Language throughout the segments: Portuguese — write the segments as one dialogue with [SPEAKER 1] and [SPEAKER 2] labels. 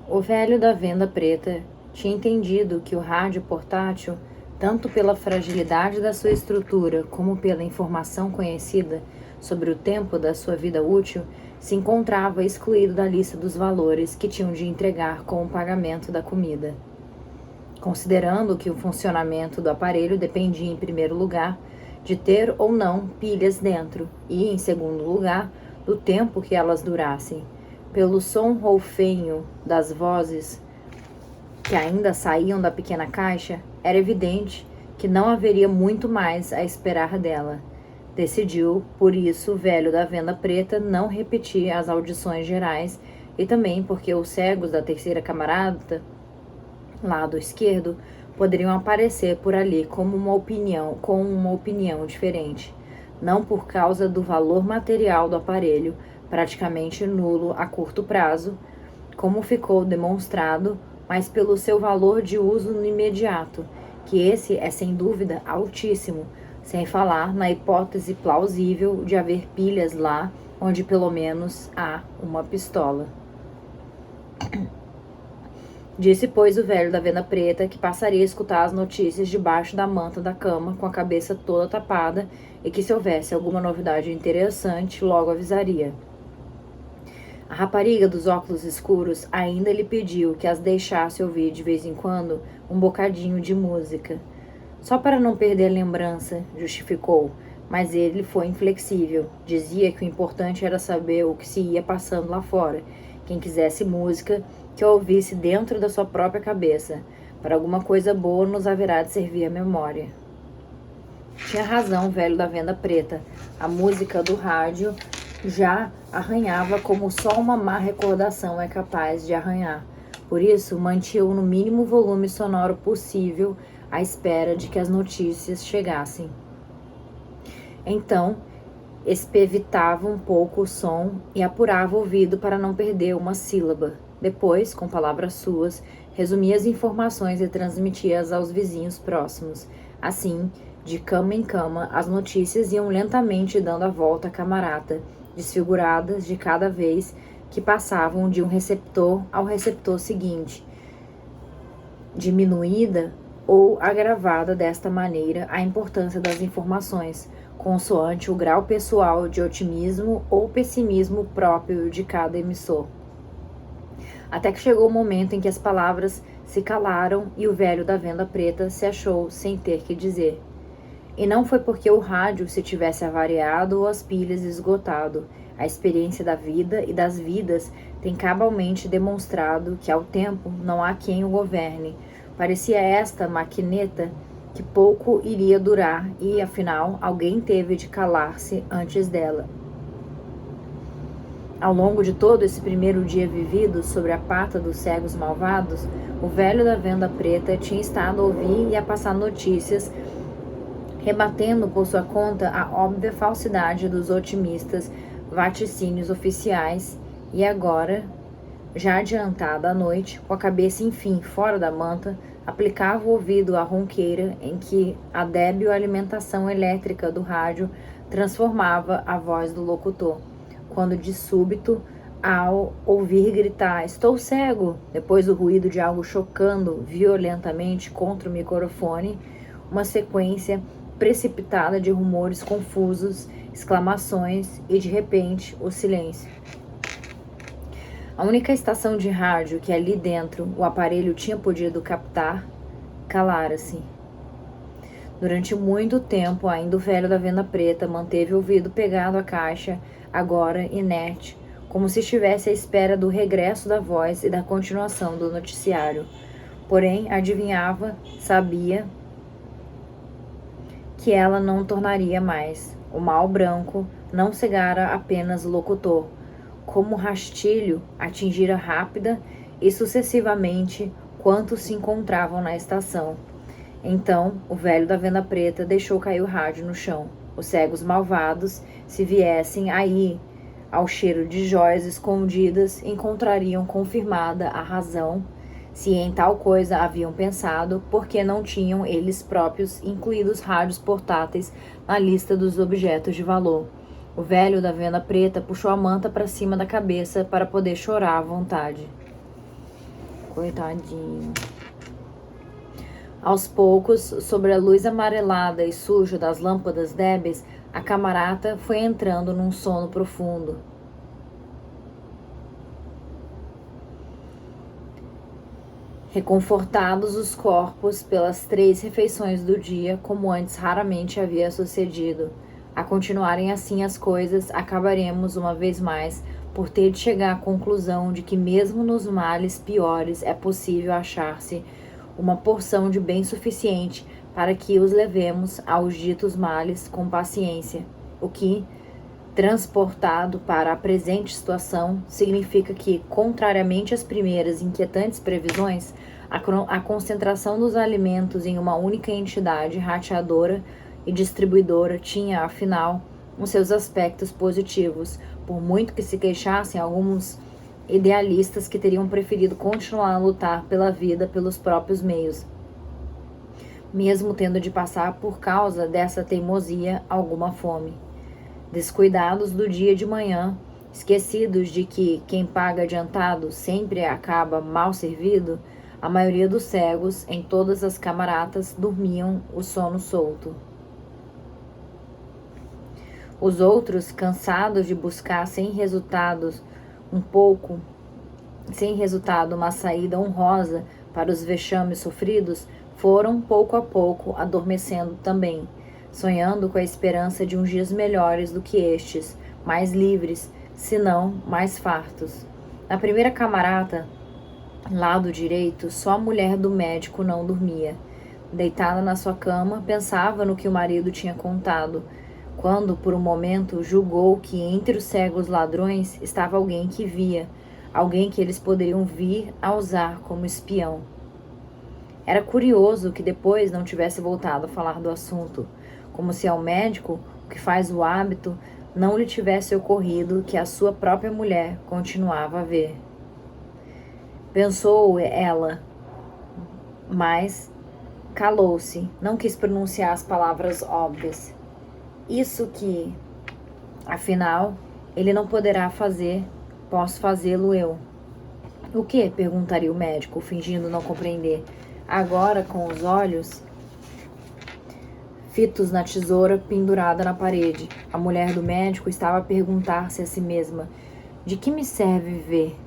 [SPEAKER 1] O velho da venda preta tinha entendido que o rádio portátil, tanto pela fragilidade da sua estrutura como pela informação conhecida sobre o tempo da sua vida útil, se encontrava excluído da lista dos valores que tinham de entregar com o pagamento da comida. Considerando que o funcionamento do aparelho dependia, em primeiro lugar, de ter ou não pilhas dentro e, em segundo lugar, do tempo que elas durassem. Pelo som rouquenho das vozes que ainda saíam da pequena caixa, era evidente que não haveria muito mais a esperar dela. Decidiu, por isso, o velho da venda preta não repetir as audições gerais e também porque os cegos da terceira camarada, lado esquerdo, poderiam aparecer por ali com uma opinião diferente, não por causa do valor material do aparelho, praticamente nulo a curto prazo, como ficou demonstrado, mas pelo seu valor de uso no imediato, que esse é sem dúvida altíssimo, sem falar na hipótese plausível de haver pilhas lá onde pelo menos há uma pistola. Disse, pois, o velho da venda preta que passaria a escutar as notícias debaixo da manta da cama, com a cabeça toda tapada, e que se houvesse alguma novidade interessante, logo avisaria. A rapariga dos óculos escuros ainda lhe pediu que as deixasse ouvir de vez em quando um bocadinho de música. Só para não perder a lembrança, justificou, mas ele foi inflexível. Dizia que o importante era saber o que se ia passando lá fora. Quem quisesse música, que ouvisse dentro da sua própria cabeça. Para alguma coisa boa nos haverá de servir a memória. Tinha razão o velho da venda preta. A música do rádio já arranhava como só uma má recordação é capaz de arranhar. Por isso, mantinha-o no mínimo volume sonoro possível, à espera de que as notícias chegassem. Então, espevitava um pouco o som e apurava o ouvido para não perder uma sílaba. Depois, com palavras suas, resumia as informações e transmitia-as aos vizinhos próximos. Assim, de cama em cama, as notícias iam lentamente dando a volta à camarata, desfiguradas de cada vez que passavam de um receptor ao receptor seguinte, diminuída ou agravada desta maneira a importância das informações, consoante o grau pessoal de otimismo ou pessimismo próprio de cada emissor. Até que chegou o momento em que as palavras se calaram e o velho da venda preta se achou sem ter que dizer. E não foi porque o rádio se tivesse avariado ou as pilhas esgotado. A experiência da vida e das vidas tem cabalmente demonstrado que ao tempo não há quem o governe. Parecia esta maquineta que pouco iria durar e, afinal, alguém teve de calar-se antes dela. Ao longo de todo esse primeiro dia vivido sobre a pata dos cegos malvados, o velho da venda preta tinha estado a ouvir e a passar notícias, rebatendo por sua conta a óbvia falsidade dos otimistas vaticínios oficiais, e agora, já adiantada a noite, com a cabeça enfim fora da manta, aplicava o ouvido à ronqueira em que a débil alimentação elétrica do rádio transformava a voz do locutor. Quando de súbito, ao ouvir gritar, "Estou cego!", depois o ruído de algo chocando violentamente contra o microfone, uma sequência precipitada de rumores confusos, exclamações e, de repente, o silêncio. A única estação de rádio que ali dentro o aparelho tinha podido captar, calara-se. Durante muito tempo, ainda o velho da venda preta manteve o ouvido pegado à caixa, agora inerte, como se estivesse à espera do regresso da voz e da continuação do noticiário. Porém, adivinhava, sabia que ela não tornaria mais. O mal branco não cegara apenas o locutor, como rastilho atingira rápida e sucessivamente quantos se encontravam na estação. Então, o velho da venda preta deixou cair o rádio no chão. Os cegos malvados, se viessem aí ao cheiro de jóias escondidas, encontrariam confirmada a razão, se em tal coisa haviam pensado, porque não tinham eles próprios incluído os rádios portáteis na lista dos objetos de valor. O velho da venda preta puxou a manta para cima da cabeça para poder chorar à vontade. Coitadinho. Aos poucos, sobre a luz amarelada e suja das lâmpadas débeis, a camarata foi entrando num sono profundo. Reconfortados os corpos pelas 3 refeições do dia, como antes raramente havia sucedido. A continuarem assim as coisas, acabaremos, uma vez mais, por ter de chegar à conclusão de que mesmo nos males piores é possível achar-se uma porção de bem suficiente para que os levemos aos ditos males com paciência, o que, transportado para a presente situação, significa que, contrariamente às primeiras inquietantes previsões, a concentração dos alimentos em uma única entidade rateadora e distribuidora tinha, afinal, os seus aspectos positivos, por muito que se queixassem alguns idealistas que teriam preferido continuar a lutar pela vida pelos próprios meios, mesmo tendo de passar por causa dessa teimosia alguma fome. Descuidados do dia de manhã, esquecidos de que quem paga adiantado sempre acaba mal servido, a maioria dos cegos em todas as camaratas dormiam o sono solto. Os outros, cansados de buscar sem resultado uma saída honrosa para os vexames sofridos, foram pouco a pouco adormecendo também, sonhando com a esperança de uns dias melhores do que estes, mais livres, se não mais fartos. Na primeira camarata, lado direito, só a mulher do médico não dormia. Deitada na sua cama, pensava no que o marido tinha contado, quando, por um momento, julgou que entre os cegos ladrões estava alguém que via, alguém que eles poderiam vir a usar como espião. Era curioso que depois não tivesse voltado a falar do assunto, como se ao médico, o que faz o hábito, não lhe tivesse ocorrido que a sua própria mulher continuava a ver. Pensou ela, mas calou-se, não quis pronunciar as palavras óbvias. Isso que, afinal, ele não poderá fazer, posso fazê-lo eu. O que? Perguntaria o médico, fingindo não compreender. Agora, com os olhos fitos na tesoura pendurada na parede, a mulher do médico estava a perguntar-se a si mesma: de que me serve viver?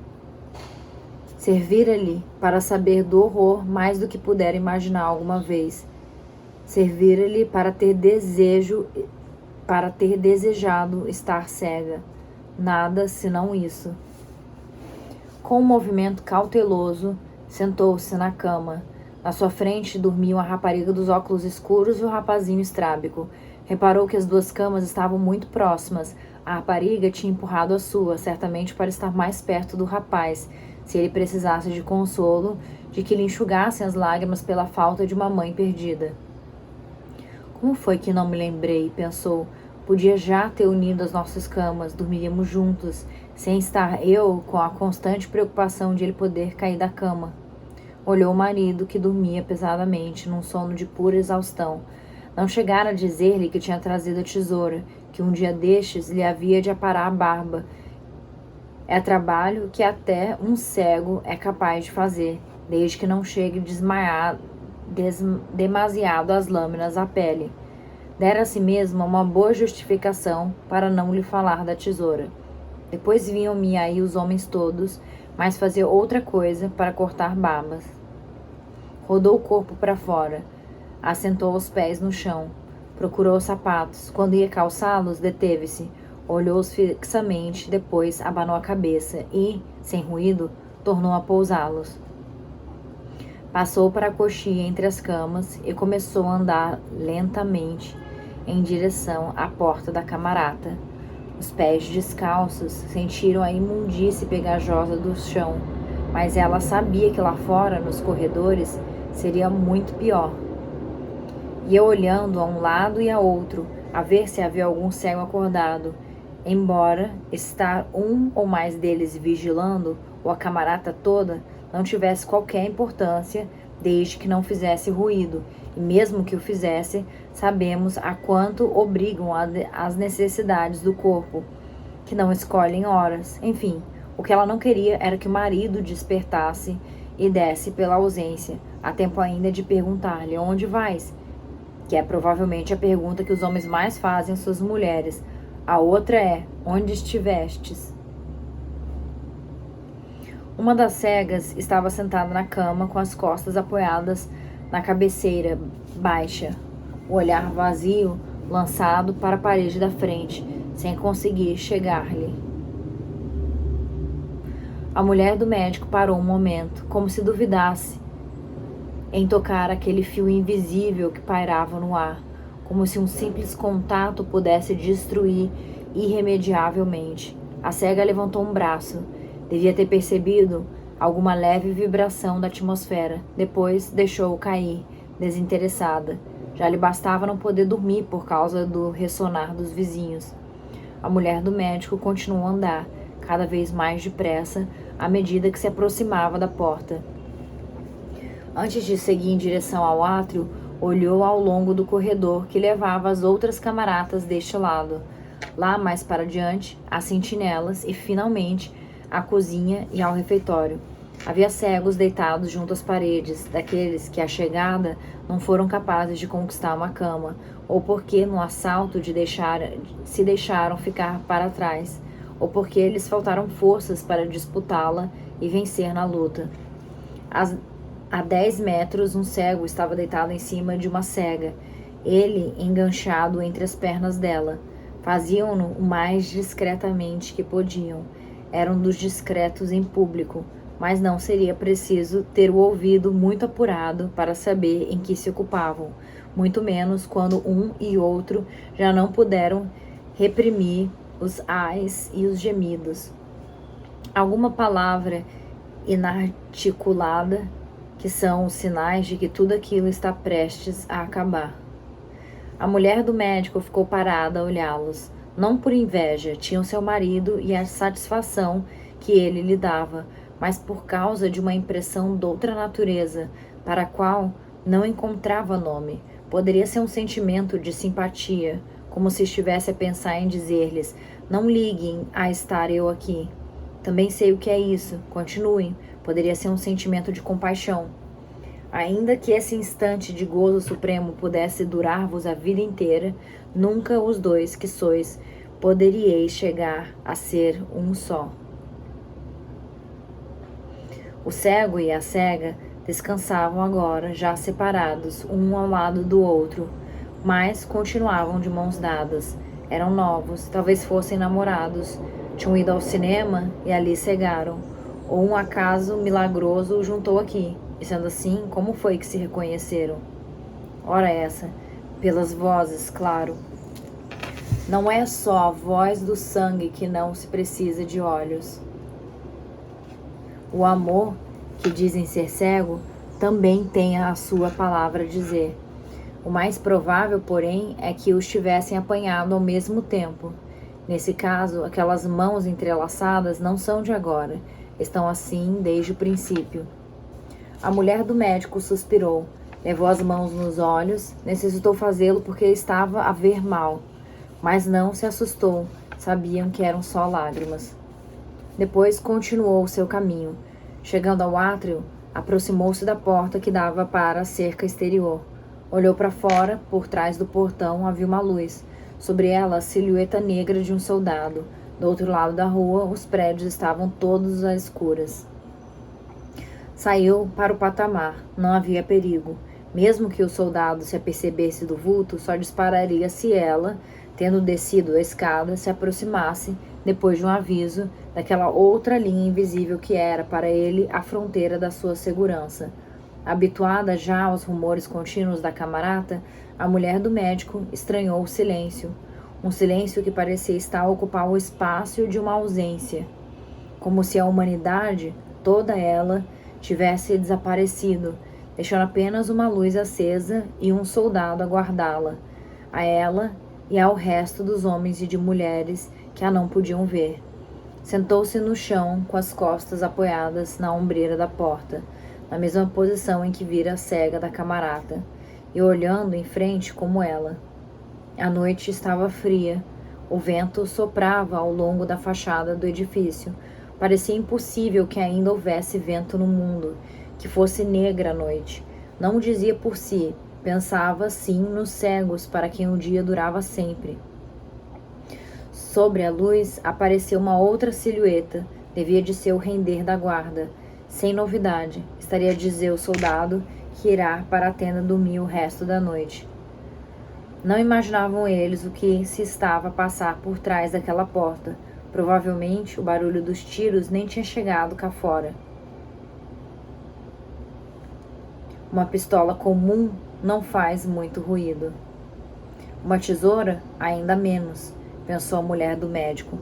[SPEAKER 1] Servir-lhe para saber do horror mais do que pudera imaginar alguma vez. Servir-lhe para ter desejado estar cega. Nada senão isso. Com um movimento cauteloso, sentou-se na cama. Na sua frente dormiam a rapariga dos óculos escuros e o rapazinho estrábico. Reparou que as 2 camas estavam muito próximas. A rapariga tinha empurrado a sua, certamente para estar mais perto do rapaz, se ele precisasse de consolo, de que lhe enxugassem as lágrimas pela falta de uma mãe perdida. Como foi que não me lembrei? Pensou. Podia já ter unido as nossas camas, dormiríamos juntos, sem estar eu com a constante preocupação de ele poder cair da cama. Olhou o marido, que dormia pesadamente, num sono de pura exaustão. Não chegara a dizer-lhe que tinha trazido a tesoura, que um dia destes lhe havia de aparar a barba. É trabalho que até um cego é capaz de fazer, desde que não chegue demasiado as lâminas à pele. Dera a si mesma uma boa justificação para não lhe falar da tesoura. Depois vinham-me aí os homens todos, mas fazia outra coisa para cortar barbas. Rodou o corpo para fora, assentou os pés no chão, procurou os sapatos. Quando ia calçá-los, deteve-se, olhou-os fixamente, depois abanou a cabeça e, sem ruído, tornou a pousá-los. Passou para a coxia entre as camas e começou a andar lentamente em direção à porta da camarata. Os pés descalços sentiram a imundície pegajosa do chão, mas ela sabia que lá fora, nos corredores, seria muito pior. Ia olhando a um lado e a outro, a ver se havia algum cego acordado. Embora estar um ou mais deles vigilando, ou a camarata toda, não tivesse qualquer importância, desde que não fizesse ruído, e mesmo que o fizesse, sabemos a quanto obrigam as necessidades do corpo, que não escolhem horas. Enfim, o que ela não queria era que o marido despertasse e desce pela ausência, há tempo ainda de perguntar-lhe: onde vais? Que é provavelmente a pergunta que os homens mais fazem às suas mulheres. A outra é: onde estivestes? Uma das cegas estava sentada na cama com as costas apoiadas na cabeceira baixa, o olhar vazio lançado para a parede da frente, sem conseguir chegar-lhe. A mulher do médico parou um momento, como se duvidasse em tocar aquele fio invisível que pairava no ar, como se um simples contato pudesse destruir irremediavelmente. A cega levantou um braço. Devia ter percebido alguma leve vibração da atmosfera. Depois deixou-o cair, desinteressada. Já lhe bastava não poder dormir por causa do ressonar dos vizinhos. A mulher do médico continuou a andar, cada vez mais depressa, à medida que se aproximava da porta. Antes de seguir em direção ao átrio, olhou ao longo do corredor que levava às outras camaratas deste lado. Lá mais para diante, as sentinelas e, finalmente, à cozinha e ao refeitório. Havia cegos deitados junto às paredes, daqueles que à chegada não foram capazes de conquistar uma cama, ou porque no assalto se deixaram ficar para trás, ou porque lhes faltaram forças para disputá-la e vencer na luta. A 10 metros, um cego estava deitado em cima de uma cega, ele enganchado entre as pernas dela. Faziam-no o mais discretamente que podiam. Eram dos discretos em público, mas não seria preciso ter o ouvido muito apurado para saber em que se ocupavam, muito menos quando um e outro já não puderam reprimir os ais e os gemidos. Alguma palavra inarticulada, que são os sinais de que tudo aquilo está prestes a acabar. A mulher do médico ficou parada a olhá-los. Não por inveja, tinham seu marido e a satisfação que ele lhe dava, mas por causa de uma impressão de outra natureza, para a qual não encontrava nome. Poderia ser um sentimento de simpatia, como se estivesse a pensar em dizer-lhes: não liguem a estar eu aqui. Também sei o que é isso, continuem. Poderia ser um sentimento de compaixão. Ainda que esse instante de gozo supremo pudesse durar-vos a vida inteira, nunca os dois que sois poderíeis chegar a ser um só. O cego e a cega descansavam agora, já separados, um ao lado do outro, mas continuavam de mãos dadas. Eram novos, talvez fossem namorados, tinham ido ao cinema e ali cegaram, ou um acaso milagroso o juntou aqui. E sendo assim, como foi que se reconheceram? Ora essa, pelas vozes, claro. Não é só a voz do sangue que não se precisa de olhos. O amor, que dizem ser cego, também tem a sua palavra a dizer. O mais provável, porém, é que os tivessem apanhado ao mesmo tempo. Nesse caso, aquelas mãos entrelaçadas não são de agora, estão assim desde o princípio. A mulher do médico suspirou, levou as mãos nos olhos, necessitou fazê-lo porque estava a ver mal, mas não se assustou, sabiam que eram só lágrimas. Depois continuou o seu caminho. Chegando ao átrio, aproximou-se da porta que dava para a cerca exterior. Olhou para fora, por trás do portão havia uma luz, sobre ela a silhueta negra de um soldado. Do outro lado da rua, os prédios estavam todos às escuras. Saiu para o patamar. Não havia perigo. Mesmo que o soldado se apercebesse do vulto, só dispararia se ela, tendo descido a escada, se aproximasse, depois de um aviso, daquela outra linha invisível que era, para ele, a fronteira da sua segurança. Habituada já aos rumores contínuos da camarata, a mulher do médico estranhou o silêncio. Um silêncio que parecia estar a ocupar o espaço de uma ausência. Como se a humanidade, toda ela, tivesse desaparecido, deixando apenas uma luz acesa e um soldado a guardá-la, a ela e ao resto dos homens e de mulheres que a não podiam ver. Sentou-se no chão com as costas apoiadas na ombreira da porta, na mesma posição em que vira a cega da camarata, e olhando em frente como ela. A noite estava fria, o vento soprava ao longo da fachada do edifício. Parecia impossível que ainda houvesse vento no mundo, que fosse negra a noite. Não o dizia por si, pensava sim nos cegos para quem o dia durava sempre. Sobre a luz apareceu uma outra silhueta, devia de ser o render da guarda. Sem novidade, estaria a dizer o soldado que irá para a tenda dormir o resto da noite. Não imaginavam eles o que se estava a passar por trás daquela porta. Provavelmente o barulho dos tiros nem tinha chegado cá fora. Uma pistola comum não faz muito ruído. Uma tesoura, ainda menos, pensou a mulher do médico.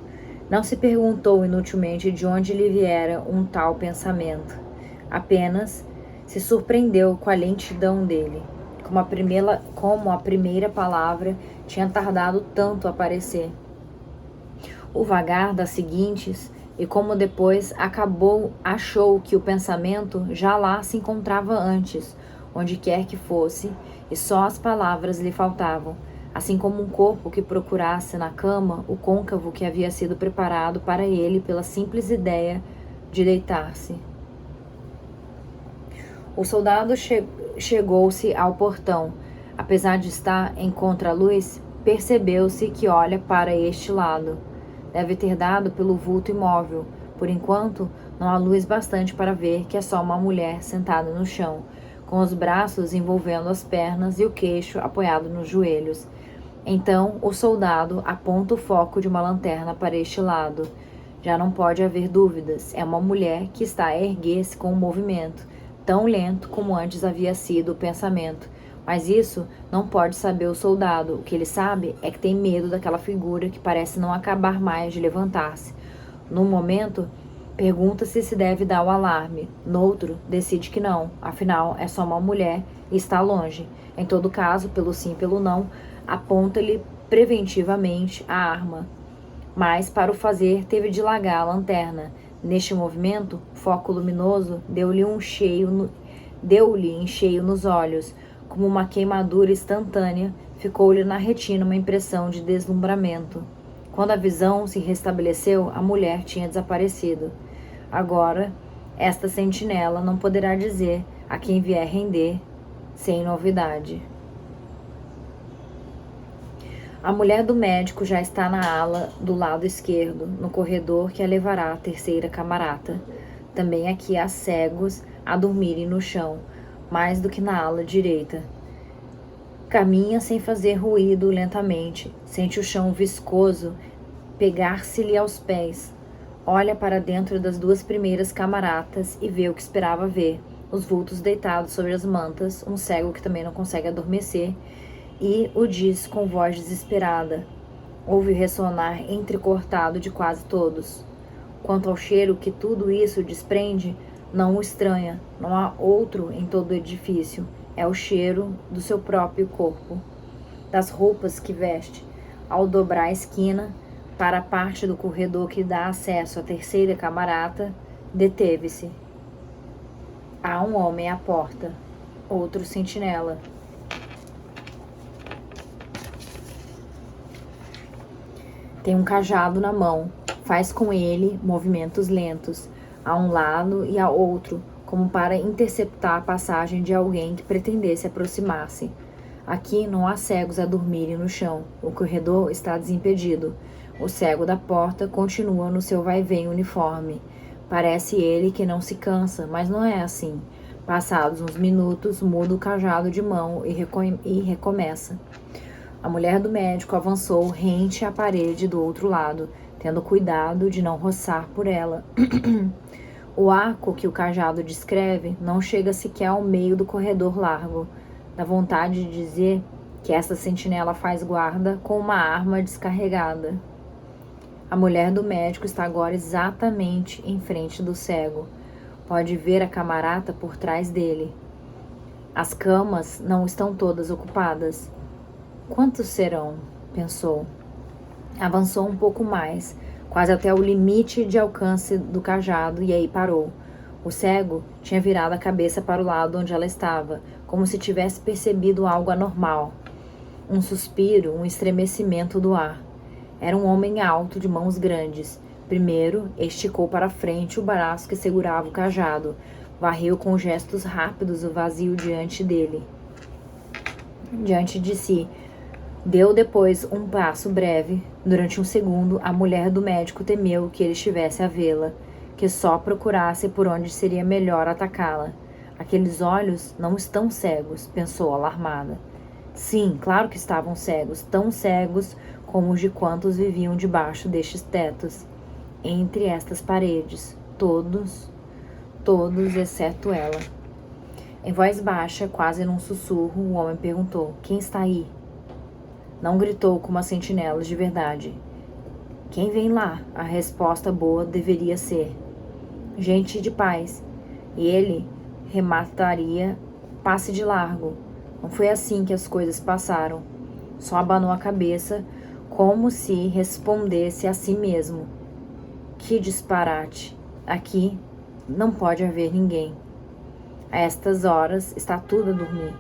[SPEAKER 1] Não se perguntou inutilmente de onde lhe viera um tal pensamento. Apenas se surpreendeu com a lentidão dele, como a primeira palavra tinha tardado tanto a aparecer. O vagar das seguintes, e como depois achou que o pensamento já lá se encontrava antes, onde quer que fosse, e só as palavras lhe faltavam, assim como um corpo que procurasse na cama o côncavo que havia sido preparado para ele pela simples ideia de deitar-se. O soldado chegou-se ao portão. Apesar de estar em contraluz, percebeu-se que olha para este lado. Deve ter dado pelo vulto imóvel. Por enquanto, não há luz bastante para ver que é só uma mulher sentada no chão, com os braços envolvendo as pernas e o queixo apoiado nos joelhos. Então, o soldado aponta o foco de uma lanterna para este lado. Já não pode haver dúvidas. É uma mulher que está a erguer-se com um movimento, tão lento como antes havia sido o pensamento. Mas isso não pode saber o soldado. O que ele sabe é que tem medo daquela figura que parece não acabar mais de levantar-se. Num momento, pergunta-se se deve dar o alarme. Noutro, decide que não. Afinal, é só uma mulher e está longe. Em todo caso, pelo sim, pelo não, aponta-lhe preventivamente a arma. Mas, para o fazer, teve de largar a lanterna. Neste movimento, o foco luminoso deu-lhe em cheio nos olhos. Como uma queimadura instantânea, ficou-lhe na retina uma impressão de deslumbramento. Quando a visão se restabeleceu, a mulher tinha desaparecido. Agora, esta sentinela não poderá dizer a quem vier render, sem novidade. A mulher do médico já está na ala do lado esquerdo, no corredor que a levará à terceira camarata. Também aqui há cegos a dormirem no chão, mais do que na ala direita. Caminha sem fazer ruído lentamente, sente o chão viscoso pegar-se-lhe aos pés. Olha para dentro das duas primeiras camaratas e vê o que esperava ver. Os vultos deitados sobre as mantas, um cego que também não consegue adormecer, e o diz com voz desesperada. Ouve ressonar entrecortado de quase todos. Quanto ao cheiro que tudo isso desprende, não o estranha, não há outro em todo o edifício. É o cheiro do seu próprio corpo, das roupas que veste. Ao dobrar a esquina, para a parte do corredor que dá acesso à terceira camarata, deteve-se. Há um homem à porta, outro sentinela. Tem um cajado na mão, faz com ele movimentos lentos, a um lado e a outro, como para interceptar a passagem de alguém que pretendesse aproximar-se. Aqui não há cegos a dormirem no chão, o corredor está desimpedido. O cego da porta continua no seu vai-vem uniforme. Parece ele que não se cansa, mas não é assim. Passados uns minutos, muda o cajado de mão e recomeça. A mulher do médico avançou rente à parede do outro lado, tendo cuidado de não roçar por ela. O arco que o cajado descreve não chega sequer ao meio do corredor largo. Dá vontade de dizer que essa sentinela faz guarda com uma arma descarregada. A mulher do médico está agora exatamente em frente do cego. Pode ver a camarata por trás dele. As camas não estão todas ocupadas. Quantos serão? Pensou. Avançou um pouco mais, quase até o limite de alcance do cajado, e aí parou. O cego tinha virado a cabeça para o lado onde ela estava, como se tivesse percebido algo anormal. Um suspiro, um estremecimento do ar. Era um homem alto, de mãos grandes. Primeiro, esticou para frente o braço que segurava o cajado. Varreu com gestos rápidos o vazio diante de si. Deu depois um passo breve. Durante um segundo, a mulher do médico temeu que ele estivesse a vê-la, que só procurasse por onde seria melhor atacá-la. Aqueles olhos não estão cegos, pensou alarmada. Sim, claro que estavam cegos, tão cegos como os de quantos viviam debaixo destes tetos, entre estas paredes, todos, exceto ela. Em voz baixa, quase num sussurro, o homem perguntou: quem está aí? Não gritou como as sentinelas de verdade. Quem vem lá? A resposta boa deveria ser: gente de paz. E ele remataria: passe de largo. Não foi assim que as coisas passaram. Só abanou a cabeça, como se respondesse a si mesmo: que disparate! Aqui não pode haver ninguém. A estas horas está tudo a dormir.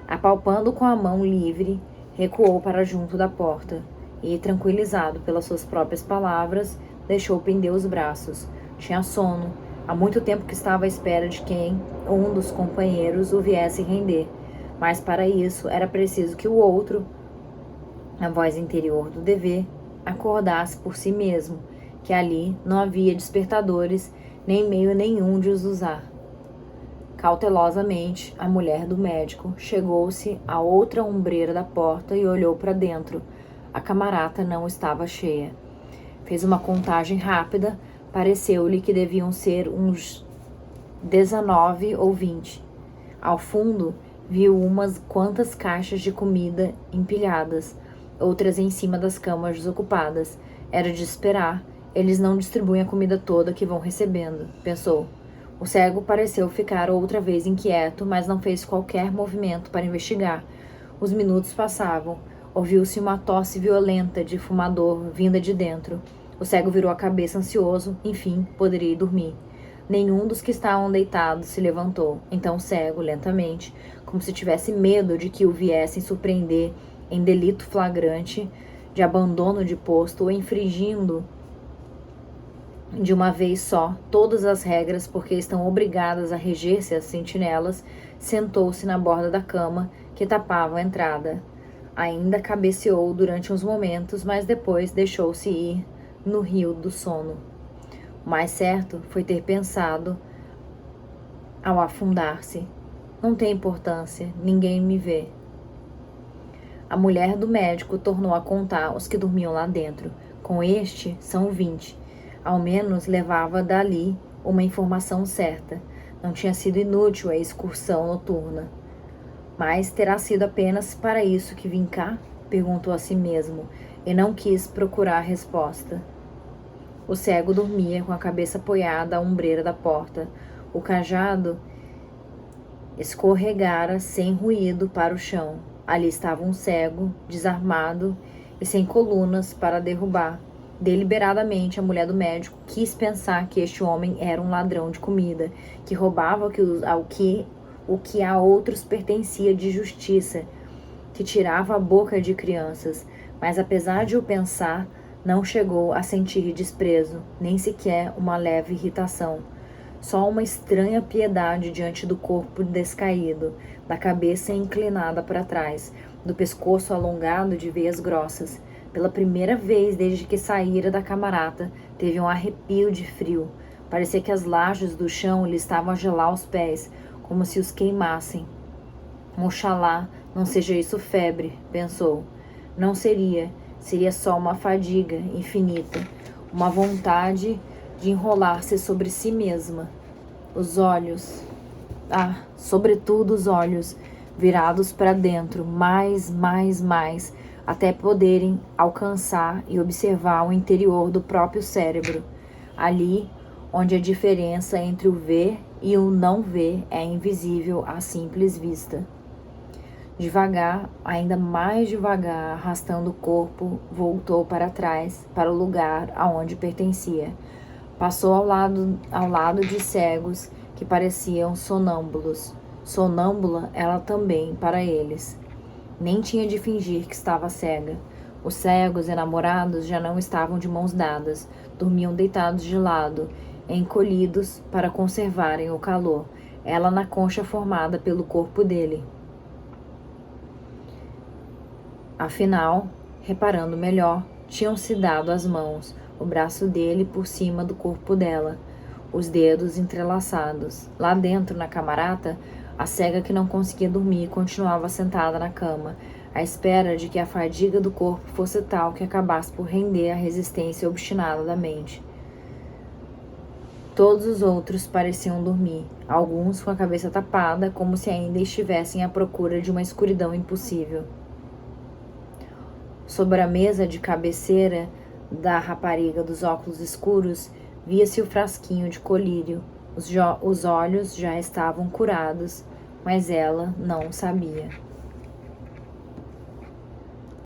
[SPEAKER 1] Apalpando com a mão livre, recuou para junto da porta e, tranquilizado pelas suas próprias palavras, deixou pender os braços. Tinha sono. Há muito tempo que estava à espera de quem um dos companheiros o viesse render. Mas para isso era preciso que o outro, a voz interior do dever, acordasse por si mesmo, que ali não havia despertadores, nem meio nenhum de os usar. Cautelosamente, a mulher do médico chegou-se à outra ombreira da porta e olhou para dentro. A camarata não estava cheia. Fez uma contagem rápida. Pareceu-lhe que deviam ser uns 19 ou 20. Ao fundo, viu umas quantas caixas de comida empilhadas, outras em cima das camas desocupadas. Era de esperar. Eles não distribuem a comida toda que vão recebendo, pensou. O cego pareceu ficar outra vez inquieto, mas não fez qualquer movimento para investigar. Os minutos passavam. Ouviu-se uma tosse violenta de fumador vinda de dentro. O cego virou a cabeça ansioso. Enfim, poderia ir dormir. Nenhum dos que estavam deitados se levantou. Então o cego, lentamente, como se tivesse medo de que o viessem surpreender em delito flagrante, de abandono de posto ou infringindo de uma vez só todas as regras porque estão obrigadas a reger-se às sentinelas, sentou-se na borda da cama que tapava a entrada. Ainda cabeceou durante uns momentos, mas depois deixou-se ir no rio do sono. O mais certo foi ter pensado ao afundar-se: não tem importância, ninguém me vê. A mulher do médico tornou a contar os que dormiam lá dentro. Com este, são 20. Ao menos levava dali uma informação certa. Não tinha sido inútil a excursão noturna. Mas terá sido apenas para isso que vim cá? Perguntou a si mesmo, e não quis procurar a resposta. O cego dormia com a cabeça apoiada à ombreira da porta. O cajado escorregara sem ruído para o chão. Ali estava um cego, desarmado e sem colunas para derrubar. Deliberadamente, a mulher do médico quis pensar que este homem era um ladrão de comida, que roubava o que a outros pertencia de justiça, que tirava a boca de crianças. Mas, apesar de o pensar, não chegou a sentir desprezo, nem sequer uma leve irritação. Só uma estranha piedade diante do corpo descaído, da cabeça inclinada para trás, do pescoço alongado de veias grossas. Pela primeira vez desde que saíra da camarata, teve um arrepio de frio. Parecia que as lajes do chão lhe estavam a gelar os pés, como se os queimassem. Oxalá não seja isso febre, pensou. Não seria. Seria só uma fadiga infinita, uma vontade de enrolar-se sobre si mesma. Os olhos, sobretudo os olhos, virados para dentro, mais, até poderem alcançar e observar o interior do próprio cérebro, ali onde a diferença entre o ver e o não ver é invisível à simples vista. Devagar, ainda mais devagar, arrastando o corpo, voltou para trás, para o lugar aonde pertencia. Passou ao lado de cegos que pareciam sonâmbulos. Sonâmbula ela também para eles. Nem tinha de fingir que estava cega. Os cegos enamorados já não estavam de mãos dadas, dormiam deitados de lado, encolhidos para conservarem o calor, ela na concha formada pelo corpo dele. Afinal, reparando melhor, tinham-se dado as mãos, o braço dele por cima do corpo dela, os dedos entrelaçados. Lá dentro, na camarata, a cega que não conseguia dormir continuava sentada na cama, à espera de que a fadiga do corpo fosse tal que acabasse por render a resistência obstinada da mente. Todos os outros pareciam dormir, alguns com a cabeça tapada, como se ainda estivessem à procura de uma escuridão impossível. Sobre a mesa de cabeceira da rapariga dos óculos escuros, via-se o frasquinho de colírio. Os olhos já estavam curados, mas ela não o sabia.